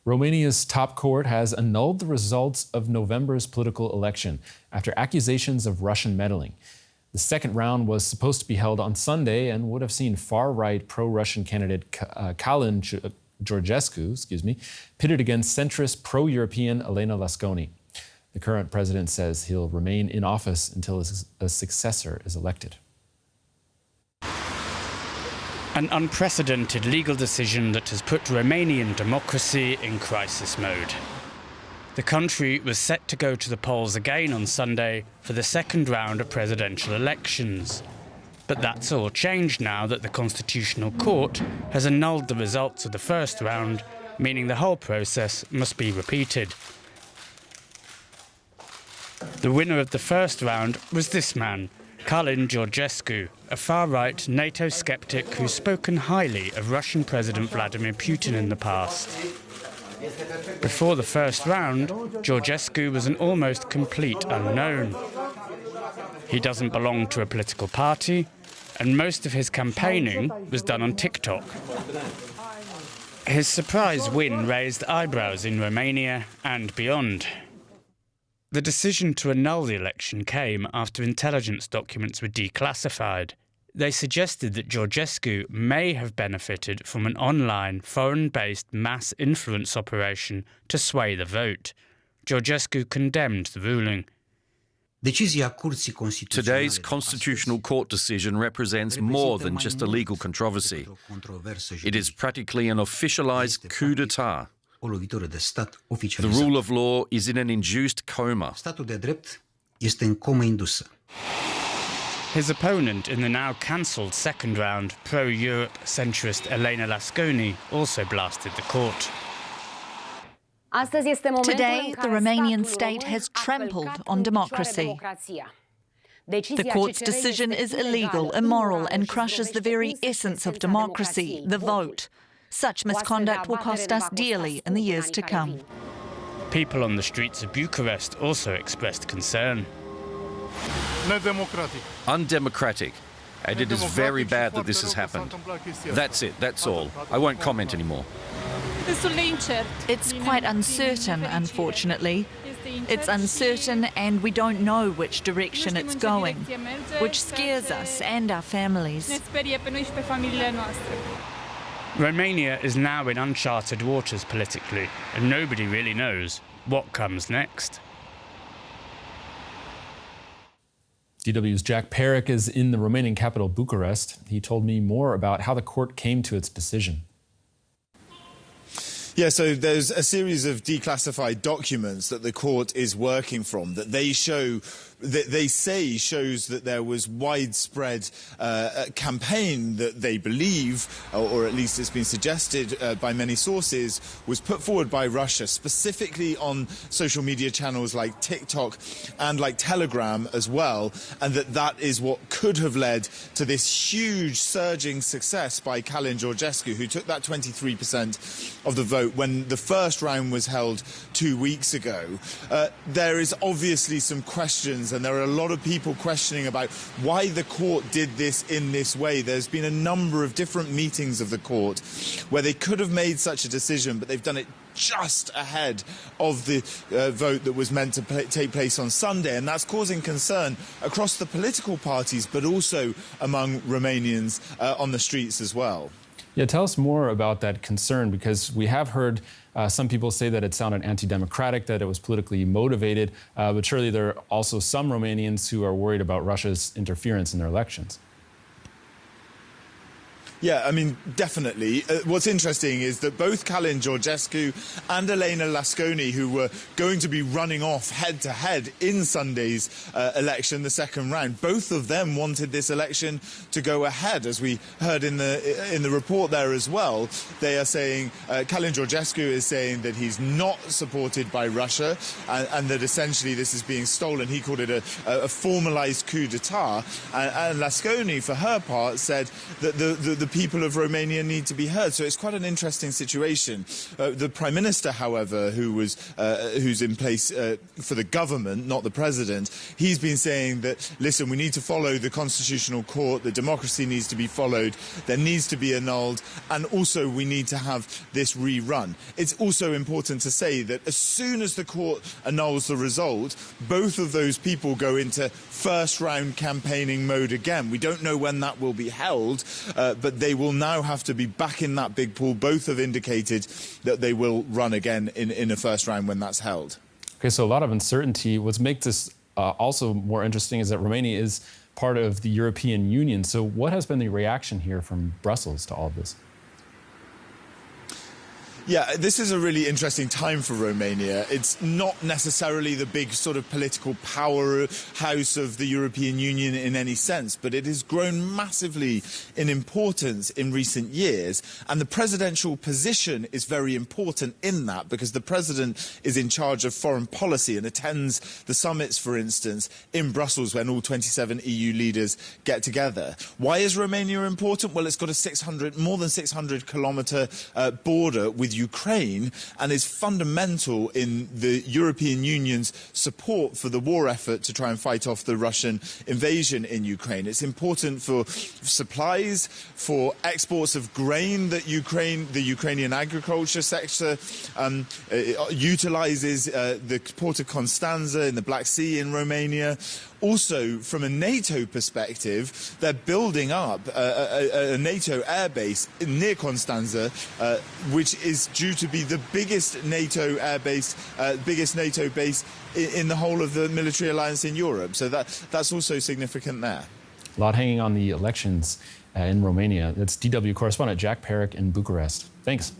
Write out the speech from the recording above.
Romania's top court has annulled the results of November's political election after accusations of Russian meddling. The second round was supposed to be held on Sunday and would have seen far-right pro-Russian candidate Calin Georgescu, pitted against centrist pro-European Elena Lasconi. The current president says he'll remain in office until a successor is elected. An unprecedented legal decision that has put Romanian democracy in crisis mode. The country was set to go to the polls again on Sunday for the second round of presidential elections. But that's all changed now that the Constitutional Court has annulled the results of the first round, meaning the whole process must be repeated. The winner of the first round was this man, Calin Georgescu, a far-right NATO skeptic who's spoken highly of Russian President Vladimir Putin in the past. Before the first round, Georgescu was an almost complete unknown. He doesn't belong to a political party, and most of his campaigning was done on TikTok. His surprise win raised eyebrows in Romania and beyond. The decision to annul the election came after intelligence documents were declassified. They suggested that Georgescu may have benefited from an online, foreign-based mass influence operation to sway the vote. Georgescu condemned the ruling. Today's Constitutional Court decision represents more than just a legal controversy. It is practically an officialized coup d'etat. The rule of law is in an induced coma. His opponent in the now cancelled second round, pro-Europe centrist Elena Lasconi, also blasted the court. Today, the Romanian state has trampled on democracy. The court's decision is illegal, immoral, and crushes the very essence of democracy, the vote. Such misconduct will cost us dearly in the years to come. People on the streets of Bucharest also expressed concern. Undemocratic, and it is very bad that this has happened. That's it, that's all. I won't comment anymore. It's quite uncertain, unfortunately. It's uncertain and we don't know which direction it's going, which scares us and our families. Romania is now in uncharted waters politically, and nobody really knows what comes next. DW's Jack Perrick is in the Romanian capital, Bucharest. He told me more about how the court came to its decision. Yeah, so there's a series of declassified documents that the court is working from that they say shows that there was widespread campaign that they believe, or at least it's been suggested by many sources, was put forward by Russia, specifically on social media channels like TikTok and like Telegram as well, and that is what could have led to this huge surging success by Calin Georgescu, who took that 23% of the vote when the first round was held 2 weeks ago. There is obviously some questions, and there are a lot of people questioning about why the court did this in this way. There's been a number of different meetings of the court where they could have made such a decision, but they've done it just ahead of the vote that was meant to take place on Sunday, and that's causing concern across the political parties, but also among Romanians on the streets as well. Yeah, tell us more about that concern, because we have heard some people say that it sounded anti-democratic, that it was politically motivated, but surely there are also some Romanians who are worried about Russia's interference in their elections. Yeah, I mean, definitely. What's interesting is that both Calin Georgescu and Elena Lasconi, who were going to be running off head-to-head in Sunday's election, the second round, both of them wanted this election to go ahead, as we heard in the report there as well. They are saying, Calin Georgescu is saying that he's not supported by Russia and that essentially this is being stolen. He called it a formalised coup d'etat. And Lasconi, for her part, said that the people of Romania need to be heard. So it's quite an interesting situation. The Prime Minister, however, who's in place for the government, not the President, he's been saying that, listen, we need to follow the Constitutional Court, the democracy needs to be followed, there needs to be annulled, and also we need to have this rerun. It's also important to say that as soon as the court annuls the result, both of those people go into first-round campaigning mode again. We don't know when that will be held, but they will now have to be back in that big pool. Both have indicated that they will run again in a first round when that's held. Okay, so a lot of uncertainty. What makes this also more interesting is that Romania is part of the European Union. So what has been the reaction here from Brussels to all of this? Yeah, this is a really interesting time for Romania. It's not necessarily the big sort of political powerhouse of the European Union in any sense, but it has grown massively in importance in recent years. And the presidential position is very important in that, because the president is in charge of foreign policy and attends the summits, for instance, in Brussels when all 27 EU leaders get together. Why is Romania important? Well, it's got a more than 600-kilometre border with Ukraine and is fundamental in the European Union's support for the war effort to try and fight off the Russian invasion in Ukraine. It's important for supplies, for exports of grain that the Ukrainian agriculture sector utilises, the port of Constanța in the Black Sea in Romania. Also, from a NATO perspective, they're building up a NATO airbase near Constanța, which is due to be the biggest NATO airbase, biggest NATO base in the whole of the military alliance in Europe. So that's also significant there. A lot hanging on the elections in Romania. That's DW correspondent Jack Perrick in Bucharest. Thanks.